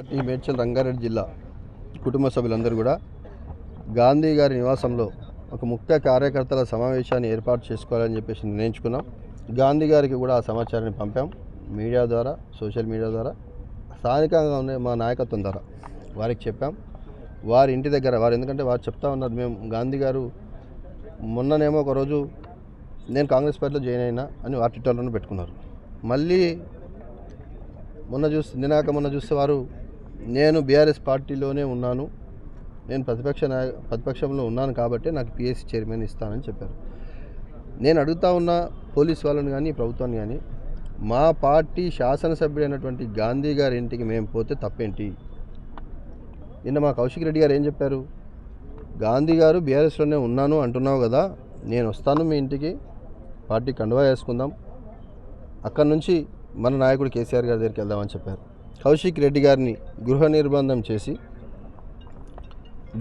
Party Medchal Rangareddy జిల్లా కుటుంబ సభ్యులందరూ కూడా గాంధీ గారి నివాసంలో ఒక ముఖ్య కార్యకర్తల సమావేశాన్ని ఏర్పాటు చేసుకోవాలని చెప్పేసి నిర్ణయించుకున్నాం. గాంధీ గారికి కూడా ఆ సమాచారాన్ని పంపాం. మీడియా ద్వారా, సోషల్ మీడియా ద్వారా, స్థానికంగా ఉన్న మా నాయకత్వం ద్వారా వారికి చెప్పాం. వారి ఇంటి దగ్గర ఎందుకంటే వారు చెప్తా ఉన్నారు, మేము గాంధీ గారు మొన్ననేమో ఒకరోజు నేను కాంగ్రెస్ పార్టీలో జాయిన్ అయినా అని వారి ట్విట్టర్లోనే పెట్టుకున్నారు. మళ్ళీ మొన్న చూస్తే వారు నేను బీఆర్ఎస్ పార్టీలోనే ఉన్నాను, నేను ప్రతిపక్షంలో ఉన్నాను కాబట్టి నాకు పిఎస్సి చైర్మన్ ఇస్తానని చెప్పారు. నేను అడుగుతా ఉన్న పోలీస్ వాళ్ళని కానీ ప్రభుత్వాన్ని కానీ, మా పార్టీ శాసనసభ్యుడైనటువంటి గాంధీ గారి ఇంటికి మేము పోతే తప్పేంటి? నిన్న మా కౌశిక్ రెడ్డి గారు ఏం చెప్పారు? గాంధీ గారు బీఆర్ఎస్లోనే ఉన్నాను అంటున్నావు కదా, నేను వస్తాను మీ ఇంటికి, పార్టీ కండువా వేసుకుందాం, అక్కడి నుంచి మన నాయకుడు కేసీఆర్ గారి దగ్గరికి వెళ్దామని చెప్పారు. కౌశిక్ రెడ్డి గారిని గృహ నిర్బంధం చేసి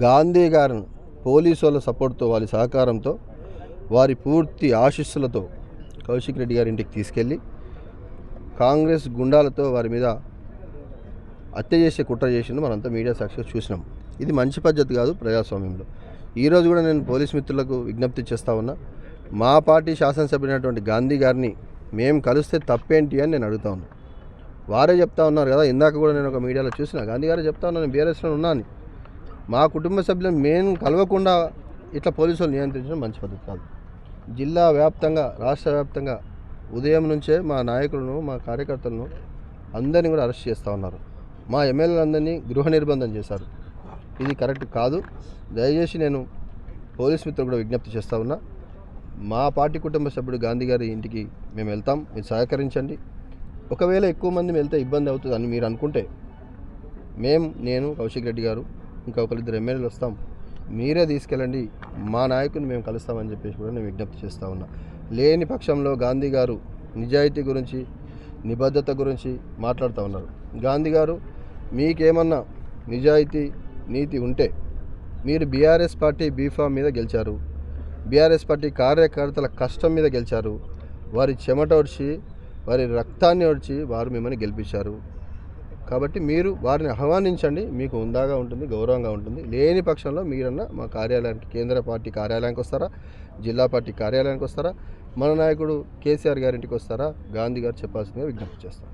గాంధీ గారిని పోలీసు వాళ్ళ సపోర్ట్తో, వారి సహకారంతో, వారి పూర్తి ఆశీస్సులతో కౌశిక్ రెడ్డి గారి ఇంటికి తీసుకెళ్ళి కాంగ్రెస్ గుండాలతో వారి మీద హత్య చేసే కుట్ర చేసింది మనంతా మీడియా సాక్షిగా చూసినాం. ఇది మంచి పద్ధతి కాదు ప్రజాస్వామ్యంలో. ఈరోజు కూడా నేను పోలీస్ మిత్రులకు విజ్ఞప్తి చేస్తూ ఉన్నా, మా పార్టీ శాసనసభ్యుడైనటువంటి గాంధీ గారిని మేము కలిస్తే తప్పేంటి అని నేను అడుగుతా ఉన్నా. వారే చెప్తా ఉన్నారు కదా, ఇందాక కూడా నేను ఒక మీడియాలో చూసిన గాంధీ గారే చెప్తా ఉన్నాను, నేను బీఆర్ఎస్లో ఉన్నాను. మా కుటుంబ సభ్యులను మేము కలవకుండా ఇట్లా పోలీసులు నియంత్రించడం మంచి పద్ధతి కాదు. జిల్లా వ్యాప్తంగా, రాష్ట్ర వ్యాప్తంగా ఉదయం నుంచే మా నాయకులను, మా కార్యకర్తలను అందరినీ కూడా అరెస్ట్ చేస్తూ ఉన్నారు. మా ఎమ్మెల్యేలందరినీ గృహ నిర్బంధం చేశారు. ఇది కరెక్ట్ కాదు. దయచేసి నేను పోలీస్ మిత్రులు కూడా విజ్ఞప్తి చేస్తూ ఉన్నా, మా పార్టీ కుటుంబ సభ్యుడు గాంధీ గారి ఇంటికి మేము వెళ్తాం, మీరు సహకరించండి. ఒకవేళ ఎక్కువ మంది వెళ్తే ఇబ్బంది అవుతుంది అని మీరు అనుకుంటే నేను కౌశిక్ రెడ్డి గారు ఇంకా ఒకరిద్దరు ఎమ్మెల్యేలు వస్తాం, మీరే తీసుకెళ్ళండి, మా నాయకుని మేము కలుస్తామని చెప్పేసి కూడా నేను విజ్ఞప్తి చేస్తూ ఉన్నా. లేని పక్షంలో గాంధీ గారు నిజాయితీ గురించి, నిబద్ధత గురించి మాట్లాడుతూ ఉన్నారు. గాంధీ గారు మీకేమన్నా నిజాయితీ, నీతి ఉంటే మీరు బీఆర్ఎస్ పార్టీ బీఫామ్ మీద గెలిచారు, బీఆర్ఎస్ పార్టీ కార్యకర్తల కష్టం మీద గెలిచారు, వారి చెమట వచ్చి, వారి రక్తాన్ని వచ్చి వారు మిమ్మల్ని గెలిపించారు. కాబట్టి మీరు వారిని ఆహ్వానించండి, మీకు ఉందాగా ఉంటుంది, గౌరవంగా ఉంటుంది. లేని పక్షంలో మీరన్నా మా కార్యాలయానికి, కేంద్ర పార్టీ కార్యాలయానికి వస్తారా, జిల్లా పార్టీ కార్యాలయానికి వస్తారా, మన నాయకుడు కేసీఆర్ గారింటికి వస్తారా, గాంధీ గారు చెప్పాల్సిందిగా విజ్ఞప్తి చేస్తాం.